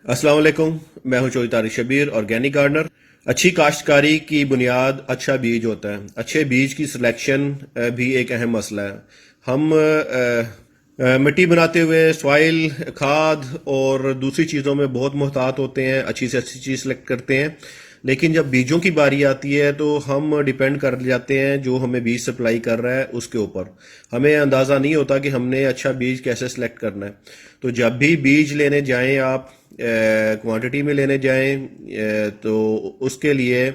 अस्सलाम वालेकुम। मैं हूं चौधरी तारिक शबीर, ऑर्गेनिक गार्डनर। अच्छी काश्तकारी की बुनियाद अच्छा बीज होता है। अच्छे बीज की सिलेक्शन भी एक अहम मसला है। हम मिट्टी बनाते हुए सॉइल, खाद और दूसरी चीज़ों में बहुत मुहतात होते हैं, अच्छी से अच्छी चीज़ सेलेक्ट करते हैं। लेकिन जब बीजों की बारी आती है तो हम डिपेंड कर जाते हैं जो हमें बीज सप्लाई कर रहा है उसके ऊपर। हमें अंदाज़ा नहीं होता कि हमने अच्छा बीज कैसे सिलेक्ट करना है। तो जब भी बीज लेने जाएं आप, क्वांटिटी में लेने जाएं, तो उसके लिए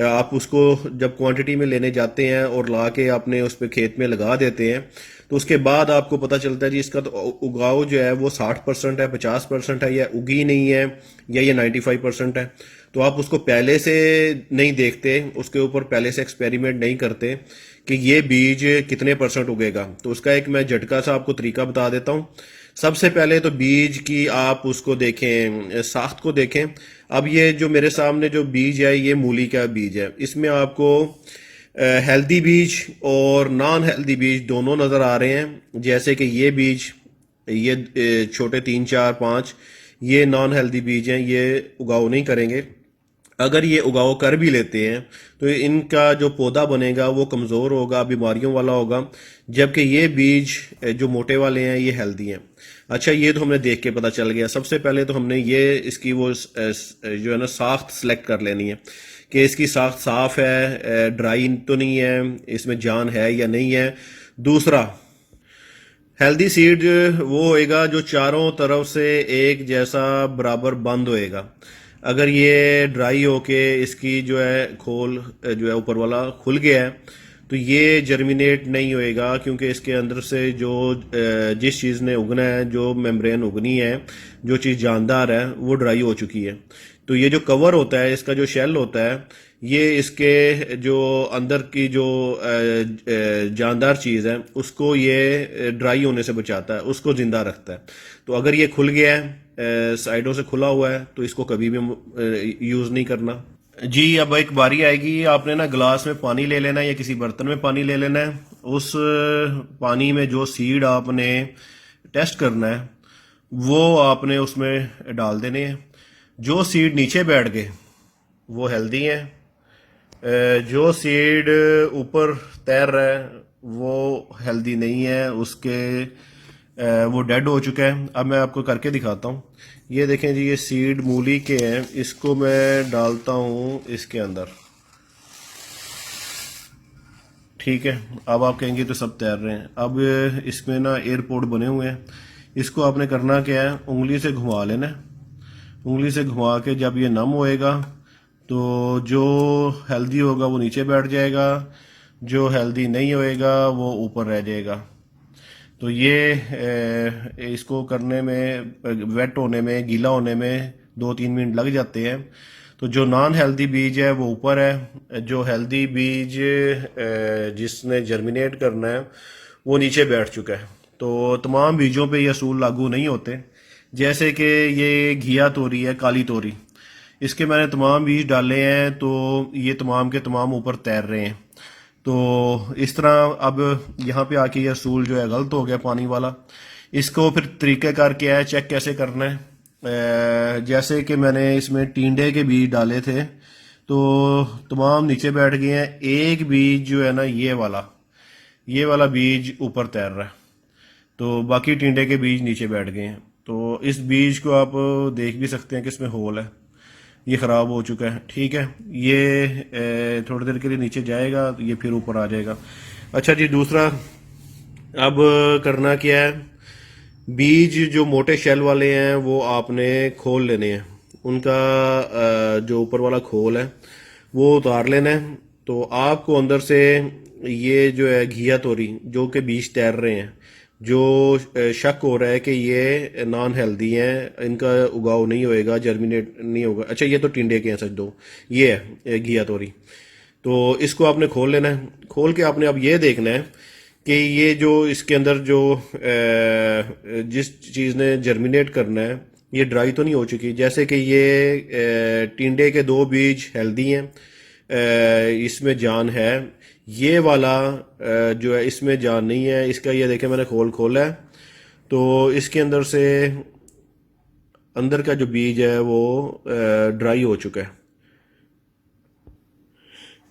आप उसको जब क्वांटिटी में लेने जाते हैं और ला के आपने उस पर खेत में लगा देते हैं, तो उसके बाद आपको पता चलता है जी इसका तो उगाव जो है वो 60% है, 50% है, या उगी नहीं है, या ये 95% है। तो आप उसको पहले से नहीं देखते, उसके ऊपर पहले से एक्सपेरिमेंट नहीं करते कि ये बीज कितने परसेंट उगेगा। तो उसका एक मैं झटका सा आपको तरीका बता देता हूँ। सबसे पहले तो बीज की आप उसको देखें, साख्त को देखें। अब ये जो मेरे सामने जो बीज है ये मूली का बीज है। इसमें आपको हेल्दी बीज और नॉन हेल्दी बीज दोनों नज़र आ रहे हैं। जैसे कि ये बीज, ये छोटे 3 4 5, ये नॉन हेल्दी बीज हैं, ये उगाव नहीं करेंगे। अगर ये उगाव कर भी लेते हैं तो इनका जो पौधा बनेगा वो कमज़ोर होगा, बीमारियों वाला होगा। जबकि ये बीज जो मोटे वाले हैं ये हेल्दी हैं। अच्छा, ये तो हमने देख के पता चल गया। सबसे पहले तो हमने ये इसकी वो जो है ना साख्त सेलेक्ट कर लेनी है कि इसकी साख्त साफ है, ड्राई तो नहीं है, इसमें जान है या नहीं है। दूसरा, हेल्दी सीड वो होएगा जो चारों तरफ से एक जैसा बराबर बंद होएगा। अगर ये ड्राई होके इसकी जो है खोल जो है ऊपर वाला खुल गया है तो ये जर्मिनेट नहीं होएगा, क्योंकि इसके अंदर से जो जिस चीज़ ने उगना है, जो मेम्ब्रेन उगनी है, जो चीज़ जानदार है, वो ड्राई हो चुकी है। तो ये जो कवर होता है, इसका जो शेल होता है, ये इसके जो अंदर की जो जानदार चीज़ है उसको ये ड्राई होने से बचाता है, उसको ज़िंदा रखता है। तो अगर ये खुल गया है, साइडों से खुला हुआ है, तो इसको कभी भी यूज़ नहीं करना। जी, अब एक बारी आएगी, आपने ना गिलास में पानी ले लेना है या किसी बर्तन में पानी ले लेना है। उस पानी में जो सीड आपने टेस्ट करना है वो आपने उसमें डाल देने हैं। जो सीड नीचे बैठ गए वो हेल्दी हैं। जो सीड ऊपर तैर रहा है वो हेल्दी नहीं है, उसके वो डेड हो चुका है। अब मैं आपको करके दिखाता हूँ। ये देखें जी, ये सीड मूली के हैं, इसको मैं डालता हूँ इसके अंदर। ठीक है, अब आप कहेंगे तो सब तैर रहे हैं। अब इसमें ना एयरपोर्ट बने हुए हैं। इसको आपने करना क्या है, उंगली से घुमा लेना है। उंगली से घुमा के जब ये नम होएगा तो जो हेल्दी होगा वो नीचे बैठ जाएगा, जो हेल्दी नहीं होएगा वो ऊपर रह जाएगा। तो ये इसको करने में, वेट होने में, गीला होने में 2 3 मिनट लग जाते हैं। तो जो नॉन हेल्दी बीज है वो ऊपर है, जो हेल्दी बीज जिसने जर्मिनेट करना है वो नीचे बैठ चुका है। तो तमाम बीजों पे ये असूल लागू नहीं होते। जैसे कि ये घिया तोरी है, काली तोरी, इसके मैंने तमाम बीज डाले हैं तो ये तमाम के तमाम ऊपर तैर रहे हैं। तो इस तरह अब यहाँ पे आके ये असूल जो है गलत हो गया, पानी वाला। इसको फिर तरीक़ाकार क्या है, चेक कैसे करना है। जैसे कि मैंने इसमें टिंडे के बीज डाले थे तो तमाम नीचे बैठ गए हैं। एक बीज जो है ना ये वाला बीज ऊपर तैर रहा है, तो बाकी टिंडे के बीज नीचे बैठ गए हैं। तो इस बीज को आप देख भी सकते हैं कि इसमें होल है, ये ख़राब हो चुका है। ठीक है, ये थोड़ी देर के लिए नीचे जाएगा तो ये फिर ऊपर आ जाएगा। अच्छा जी, दूसरा अब करना क्या है, बीज जो मोटे शेल वाले हैं वो आपने खोल लेने हैं। उनका जो ऊपर वाला खोल है वो उतार लेना है। तो आपको अंदर से ये जो है घिया तोरी, जो कि बीज तैर रहे हैं, जो शक हो रहा है कि ये नॉन हेल्दी हैं, इनका उगाव नहीं होएगा, जर्मिनेट नहीं होगा। अच्छा, ये तो टिंडे के हैं सच दो, ये है घिया तोरी। तो इसको आपने खोल लेना है। खोल के आपने अब ये देखना है कि ये जो इसके अंदर जो जिस चीज़ ने जर्मिनेट करना है ये ड्राई तो नहीं हो चुकी। जैसे कि ये टिंडे के 2 बीज हेल्दी हैं, इसमें जान है। ये वाला जो है इसमें जान नहीं है। इसका ये देखें, मैंने खोला है तो इसके अंदर से अंदर का जो बीज है वो ड्राई हो चुका है।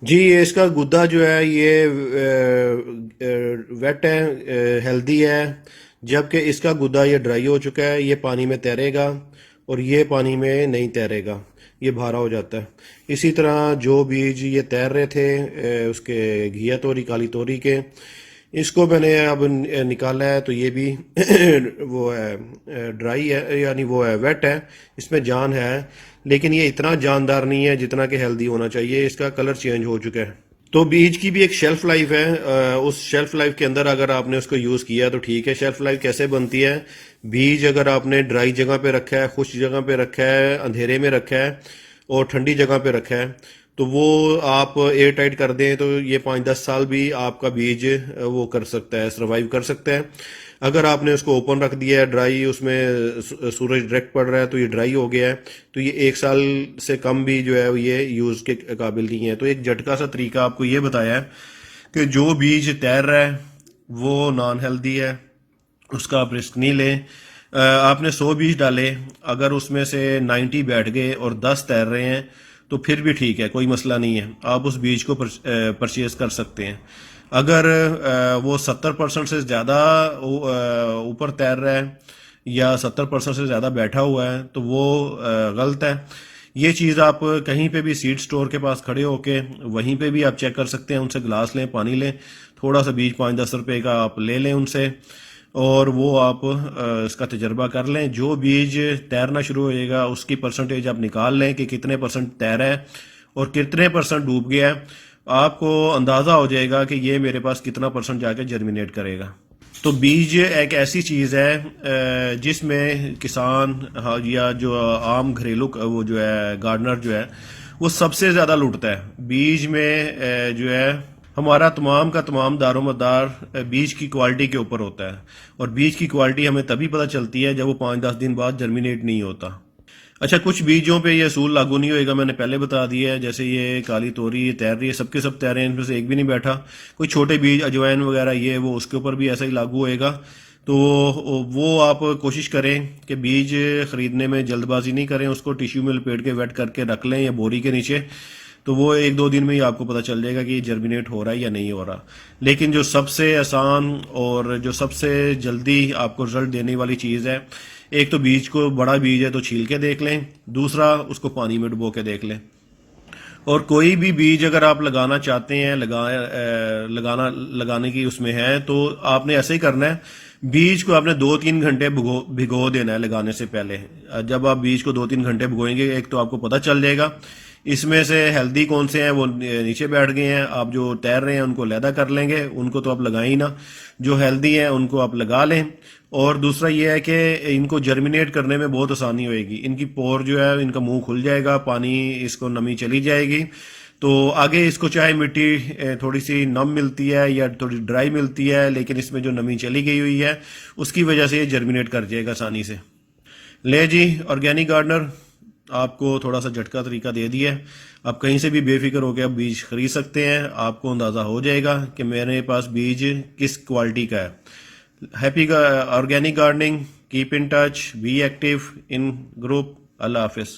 जी, ये इसका गुद्दा जो है ये वेट है, हेल्दी है, जबकि इसका गुद्दा ये ड्राई हो चुका है। ये पानी में तैरेगा और ये पानी में नहीं तैरेगा, ये भारा हो जाता है। इसी तरह जो बीज ये तैर रहे थे उसके घिया तोरी, काली तोरी के, इसको मैंने अब निकाला है तो ये भी वो है ड्राई है, यानी वो है वेट है, इसमें जान है, लेकिन ये इतना जानदार नहीं है जितना कि हेल्दी होना चाहिए। इसका कलर चेंज हो चुका है। तो बीज की भी एक शेल्फ लाइफ है। उस शेल्फ लाइफ के अंदर अगर आपने उसको यूज़ किया तो ठीक है। शेल्फ लाइफ कैसे बनती है? बीज अगर आपने ड्राई जगह पे रखा है, खुश्क जगह पे रखा है, अंधेरे में रखा है और ठंडी जगह पे रखा है, तो वो आप एयर टाइट कर दें तो ये 5-10 साल भी आपका बीज वो कर सकता है, सर्वाइव कर सकता है। अगर आपने उसको ओपन रख दिया है, ड्राई, उसमें सूरज डायरेक्ट पड़ रहा है तो ये ड्राई हो गया है, तो ये 1 साल से कम भी जो है ये यूज़ के काबिल नहीं है। तो एक झटका सा तरीका आपको ये बताया है कि जो बीज तैर रहा है वो नॉन हेल्दी है, उसका आप रिस्क नहीं लें। आपने 100 बीज डाले, अगर उसमें से 90 बैठ गए और 10 तैर रहे हैं तो फिर भी ठीक है, कोई मसला नहीं है, आप उस बीज को परचेज कर सकते हैं। अगर वो 70% से ज़्यादा ऊपर तैर रहा है या 70% से ज़्यादा बैठा हुआ है तो वो गलत है। ये चीज़ आप कहीं पे भी सीड स्टोर के पास खड़े होके वहीं पे भी आप चेक कर सकते हैं। उनसे गिलास लें, पानी लें, थोड़ा सा बीज 5-10 रुपए का आप ले लें उनसे और वो आप इसका तजर्बा कर लें। जो बीज तैरना शुरू हो जाएगा उसकी परसेंटेज आप निकाल लें कि कितने परसेंट तैरा है और कितने परसेंट डूब गया है। आपको अंदाज़ा हो जाएगा कि ये मेरे पास कितना परसेंट जाके जर्मिनेट करेगा। तो बीज एक ऐसी चीज़ है जिसमें किसान, हाँ, या जो आम घरेलू वो जो है गार्डनर जो है वो सबसे ज़्यादा लूटता है। बीज में जो है हमारा तमाम का तमाम दारोमदार बीज की क्वालिटी के ऊपर होता है और बीज की क्वालिटी हमें तभी पता चलती है जब वो 5-10 दिन बाद जर्मिनेट नहीं होता। अच्छा, कुछ बीजों पे ये असूल लागू नहीं होएगा, मैंने पहले बता दिया है। जैसे ये काली तोरी ये तैर रही है, सबके सब तैर रहे हैं, इनमें से एक भी नहीं बैठा। कोई छोटे बीज अजवाइन वगैरह ये वो उसके ऊपर भी ऐसा ही लागू होएगा। तो वो आप कोशिश करें कि बीज खरीदने में जल्दबाजी नहीं करें, उसको टिश्यू में लपेट के वेट करके रख लें या बोरी के नीचे, तो वो 1-2 दिन में ही आपको पता चल जाएगा कि ये जर्मिनेट हो रहा है या नहीं हो रहा। लेकिन जो सबसे आसान और जो सबसे जल्दी आपको रिजल्ट देने वाली चीज़ है, एक तो बीज को, बड़ा बीज है तो छील के देख लें, दूसरा उसको पानी में डुबो के देख लें। और कोई भी बीज अगर आप लगाना चाहते हैं, लगाने की उसमें है, तो आपने ऐसे ही करना है। बीज को आपने 2-3 घंटे भिगो देना है लगाने से पहले। जब आप बीज को 2-3 घंटे भिगोएंगे, एक तो आपको पता चल जाएगा इसमें से हेल्दी कौन से हैं, वो नीचे बैठ गए हैं। आप जो तैर रहे हैं उनको अलहदा कर लेंगे, उनको तो आप लगाएं ही ना। जो हेल्दी हैं उनको आप लगा लें। और दूसरा ये है कि इनको जर्मिनेट करने में बहुत आसानी होएगी। इनकी पोर जो है, इनका मुंह खुल जाएगा, पानी इसको नमी चली जाएगी। तो आगे इसको चाहे मिट्टी थोड़ी सी नम मिलती है या थोड़ी ड्राई मिलती है, लेकिन इसमें जो नमी चली गई हुई है उसकी वजह से ये जर्मिनेट कर जाएगा आसानी से। ले जी, ऑर्गेनिक गार्डनर आपको थोड़ा सा झटका तरीका दे दिया है। आप कहीं से भी बेफिक्र होकर आप बीज खरीद सकते हैं। आपको अंदाज़ा हो जाएगा कि मेरे पास बीज किस क्वालिटी का है। Happy organic gardening, keep in touch, be active in group. अल्लाह हाफिज़।